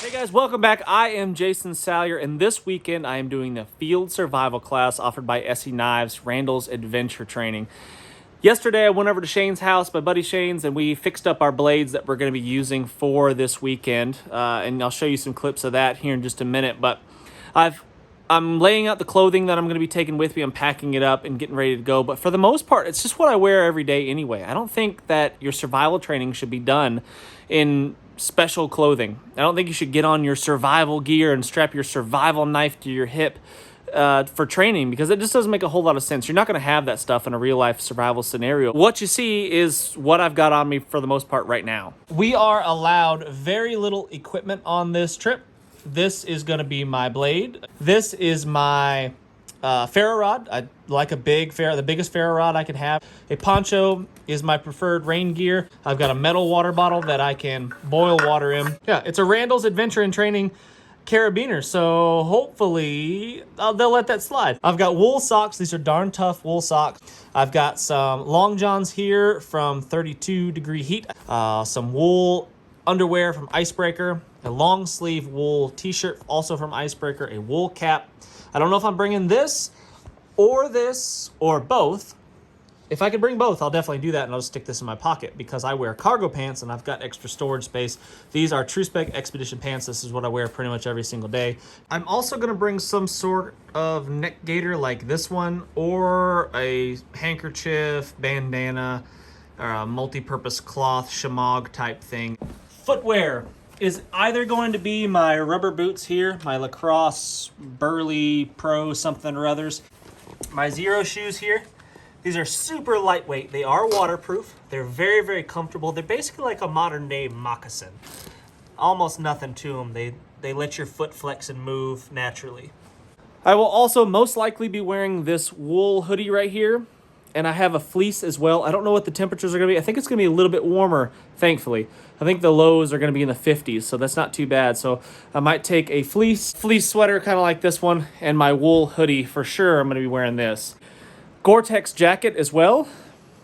Hey guys, welcome back. I am Jason Salyer, and this weekend I am doing the field survival class offered by SE Knives, Randall's adventure training. Yesterday I went over to Shane's house, my buddy Shane's, and we fixed up our blades that we're going to be using for this weekend. And I'll show you some clips of that here in just a minute. But I'm laying out the clothing that I'm going to be taking with me. I'm packing it up and getting ready to go. But for the most part, it's just what I wear every day anyway. I don't think that your survival training should be done in special clothing. I don't think you should get on your survival gear and strap your survival knife to your hip for training, because it just doesn't make a whole lot of sense. You're not going to have that stuff in a real life survival scenario. What you see is what I've got on me for the most part right now. We are allowed very little equipment on this trip. This is going to be my blade. This is my ferro rod. I like a big ferro, the biggest ferro rod I can have. A poncho is my preferred rain gear. I've got a metal water bottle that I can boil water in. Yeah, it's a Randall's Adventure and Training carabiner, so hopefully they'll let that slide. I've got wool socks. These are darn tough wool socks. I've got some long johns here from 32-degree heat, some wool underwear from Icebreaker, a long sleeve wool t-shirt also from Icebreaker, a wool cap. I don't know if I'm bringing this or both. If I could bring both, I'll definitely do that, and I'll just stick this in my pocket because I wear cargo pants and I've got extra storage space. These are True Spec Expedition pants. This is what I wear pretty much every single day. I'm also going to bring some sort of neck gaiter like this one, or a handkerchief, bandana, or a multi-purpose cloth, shamog type thing. Footwear is either going to be my rubber boots here, my Lacrosse Burley Pro something or others, my Zero shoes here. These are super lightweight. They are waterproof. They're very, very comfortable. They're basically like a modern day moccasin. Almost nothing to them. They let your foot flex and move naturally. I will also most likely be wearing this wool hoodie right here, and I have a fleece as well. I don't know what the temperatures are going to be. I think it's going to be a little bit warmer, thankfully. I think the lows are going to be in the 50s, so that's not too bad. So I might take a fleece sweater kind of like this one, and my wool hoodie for sure. I'm going to be wearing this. Gore-Tex jacket as well.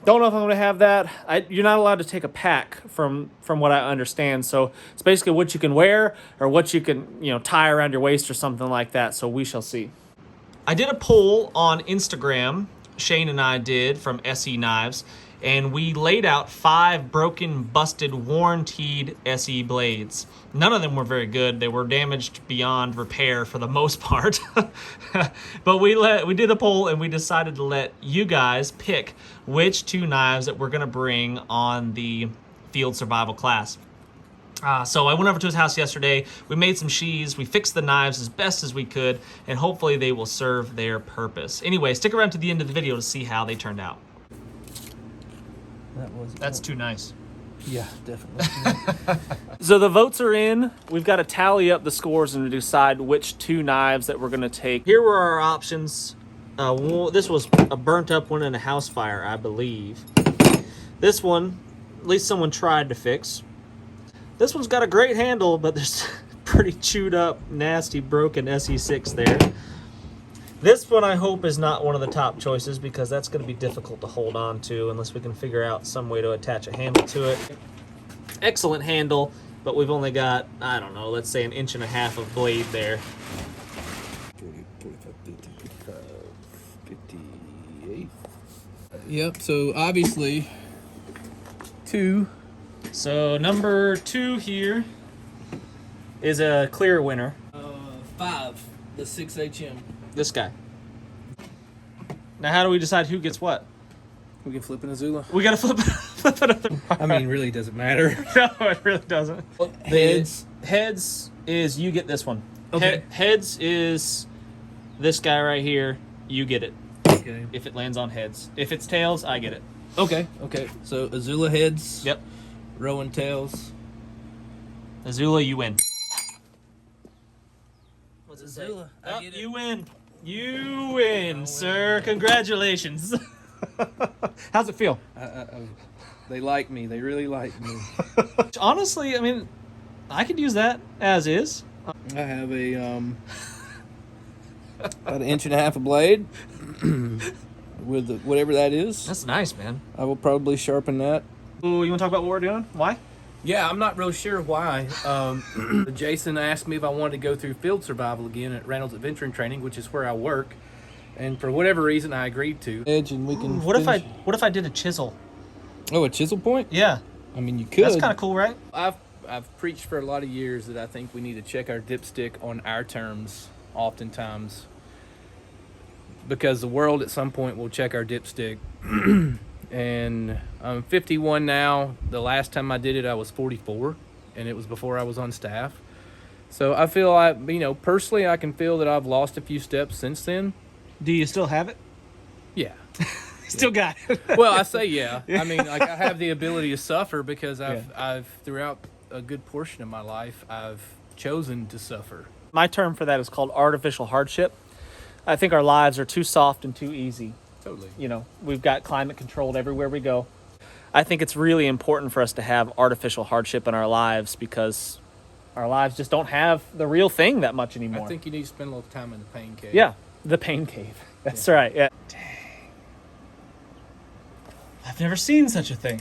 Don't know if I'm going to have that. You're not allowed to take a pack from what I understand. So it's basically what you can wear or what you can, tie around your waist or something like that. So we shall see. I did a poll on Instagram. Shane and I did, from SE Knives, and we laid out 5 broken, busted, warranted SE blades. None of them were very good. They were damaged beyond repair for the most part. But we did a poll, and we decided to let you guys pick which 2 knives that we're going to bring on the field survival class. So I went over to his house yesterday. We made some sheaths. We fixed the knives as best as we could, and hopefully they will serve their purpose. Anyway, stick around to the end of the video to see how they turned out. That's too nice. Yeah, definitely. So the votes are in. We've got to tally up the scores and decide which 2 knives that we're going to take. Here were our options. This was a burnt up one in a house fire, I believe. This one, at least someone tried to fix. This one's got a great handle, but there's pretty chewed up, nasty, broken SE6 there. This one I hope is not one of the top choices, because that's going to be difficult to hold on to unless we can figure out some way to attach a handle to it. Excellent handle, but we've only got, I don't know, let's say 1.5 inches of blade there. 58. Yep, so obviously 2. So number 2 here is a clear winner. 5, the 6HM. This guy. Now how do we decide who gets what? We can flip an Izula. We gotta flip another part. I mean, really doesn't matter. No, it really doesn't. Heads. Heads is you get this one. Okay. Heads is this guy right here. You get it. Okay. If it lands on heads. If it's tails, I get it. Okay. So Izula heads. Yep. Rowan tails. Izula, you win. What's Izula? Oh, you win. You win, sir. Congratulations. How's it feel? They like me. They really like me. Honestly, I mean, I could use that as is. I have a about 1.5 inches of blade with whatever that is. That's nice, man. I will probably sharpen that. Ooh, you want to talk about what we're doing? Why? Yeah, I'm not real sure why. Jason asked me if I wanted to go through field survival again at Randall's Adventuring Training, which is where I work, and for whatever reason, I agreed to. Edge, and we can. What if I did a chisel? Oh, a chisel point? Yeah, I mean, you could. that's kind of cool, right? I've preached for a lot of years that I think we need to check our dipstick on our terms, oftentimes, because the world at some point will check our dipstick. And I'm 51 now. The last time I did it, I was 44, and it was before I was on staff. So I feel personally, I can feel that I've lost a few steps since then. Do you still have it? Yeah. Still got it. Well, I say yeah. I mean, like, I have the ability to suffer because I've throughout a good portion of my life, I've chosen to suffer. My term for that is called artificial hardship. I think our lives are too soft and too easy. Totally. You know, we've got climate controlled everywhere we go. I think it's really important for us to have artificial hardship in our lives because our lives just don't have the real thing that much anymore. I think you need to spend a little time in the pain cave. Yeah, the pain cave. That's right, yeah. Dang. I've never seen such a thing.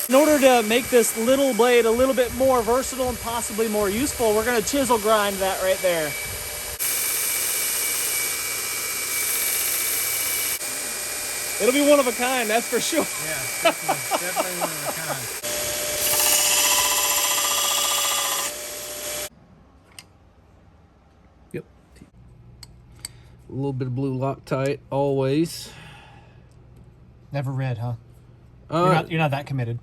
In order to make this little blade a little bit more versatile and possibly more useful, we're going to chisel grind that right there. It'll be one of a kind, that's for sure. Yeah, definitely one of a kind. Yep. A little bit of blue Loctite, always. Never read, huh? You're not that committed.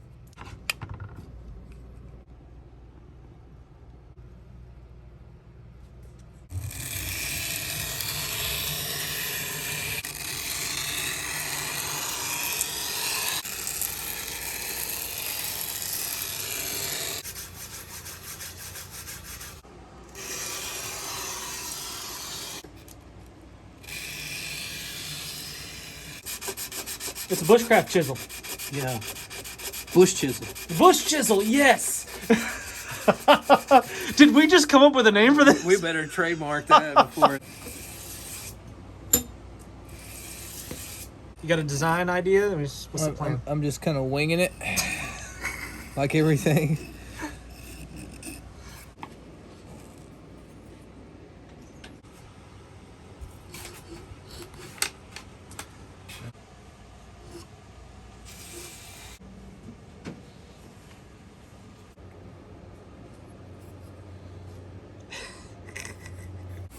It's a bushcraft chisel. Yeah. Bush Chisel. Bush Chisel, yes! Did we just come up with a name for this? We better trademark that before. You got a design idea? I mean, what's the plan? I'm just kind of winging it, like everything.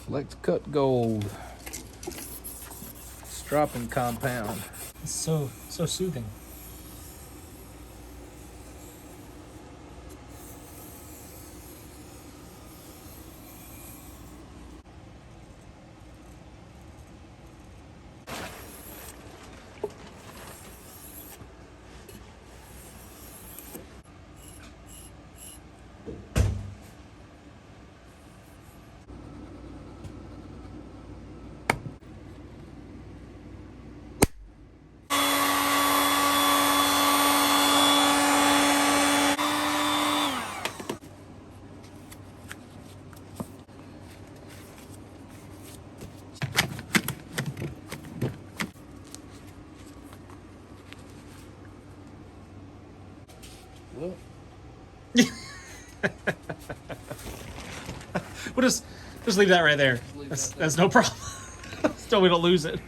Flex Cut Gold. Stropping compound. It's so soothing. Well, We'll just leave that right there. That's no problem. Still, we don't lose it.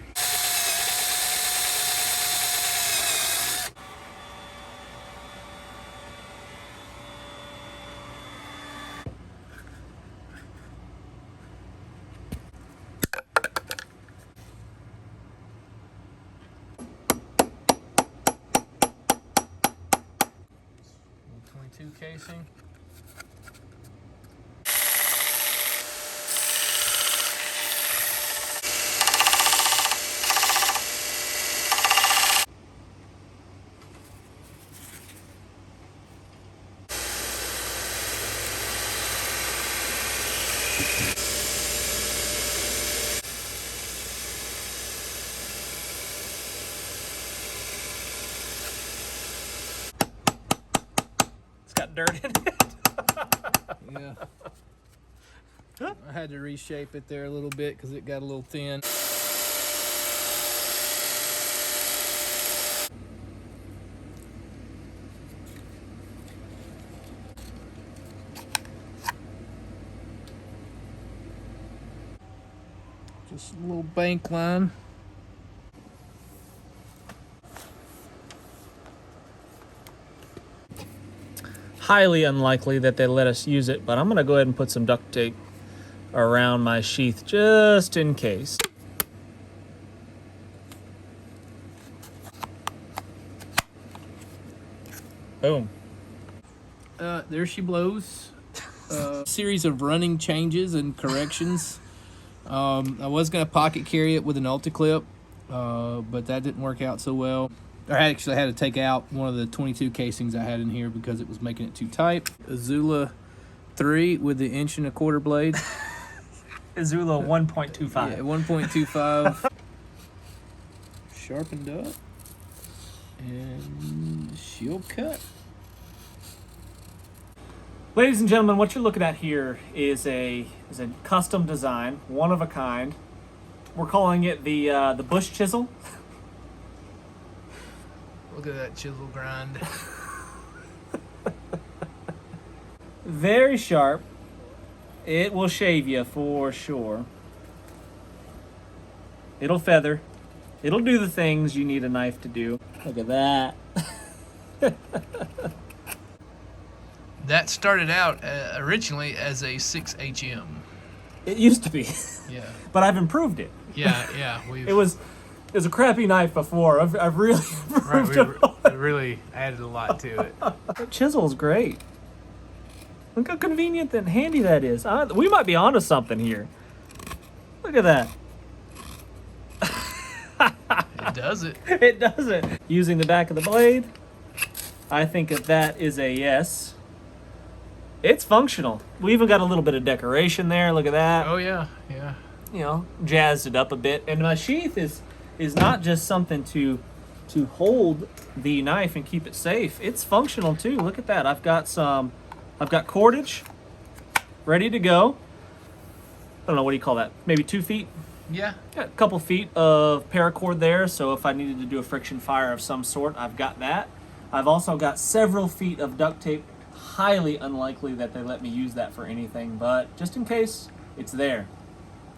Casing. got dirt in it. Yeah. I had to reshape it there a little bit because it got a little thin. Just a little bank line. Highly unlikely that they let us use it, but I'm gonna go ahead and put some duct tape around my sheath just in case. Boom. There she blows. Series of running changes and corrections. I was going to pocket carry it with an Ulti-Clip, but that didn't work out so well. I actually had to take out one of the 22 casings I had in here because it was making it too tight. Izula 3 with the 1 1/4 blade. Izula 1.25. Yeah, 1.25. Sharpened up. And she'll cut. Ladies and gentlemen, what you're looking at here is a custom design, one of a kind. We're calling it the Bush Chisel. Look at that chisel grind. Very sharp. It will shave you for sure. It'll feather. It'll do the things you need a knife to do. Look at that. That started out originally as a 6HM. It used to be, Yeah. but I've improved it. Yeah. It was a crappy knife before. I've really improved it. We really added a lot to it. That chisel is great. Look how convenient and handy that is. We might be onto something here. Look at that. It does it. It does it. Using the back of the blade, I think that is a yes. It's functional. We even got a little bit of decoration there. Look at that. Oh yeah. You know, jazzed it up a bit. And my sheath is not just something to hold the knife and keep it safe. It's functional too. Look at that. I've got cordage ready to go. I don't know, what do you call that? Maybe 2 feet? Yeah. Got a couple feet of paracord there, so if I needed to do a friction fire of some sort, I've got that. I've also got several feet of duct tape. Highly unlikely that they let me use that for anything, but just in case, it's there.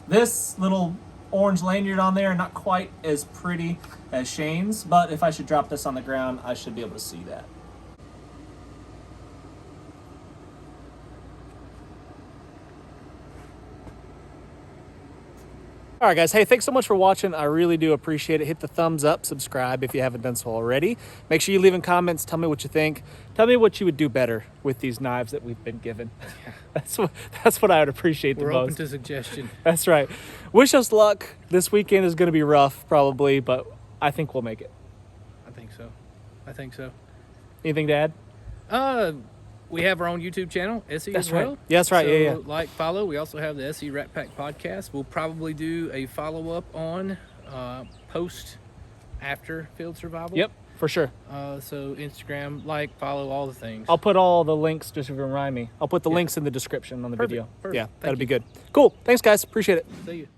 This little orange lanyard on there, not quite as pretty as Shane's, but if I should drop this on the ground, I should be able to see that. All right, guys. Hey, thanks so much for watching. I really do appreciate it. Hit the thumbs up, subscribe if you haven't done so already. Make sure you leave in comments. Tell me what you think. Tell me what you would do better with these knives that we've been given. That's what I would appreciate the most. We're open to suggestion. That's right. Wish us luck. This weekend is going to be rough, probably, but I think we'll make it. I think so. Anything to add? We have our own YouTube channel, SE That's as well. right. Yeah, that's right. So, Yeah. like, follow. We also have the SE Rat Pack podcast. We'll probably do a follow-up on post after field survival. Yep, for sure. So Instagram, follow, all the things. I'll put all the links, just to remind me. I'll put the links in the description on the video. Perfect. Yeah, Thank that'd be you. good. Cool. Thanks, guys. Appreciate it. See you.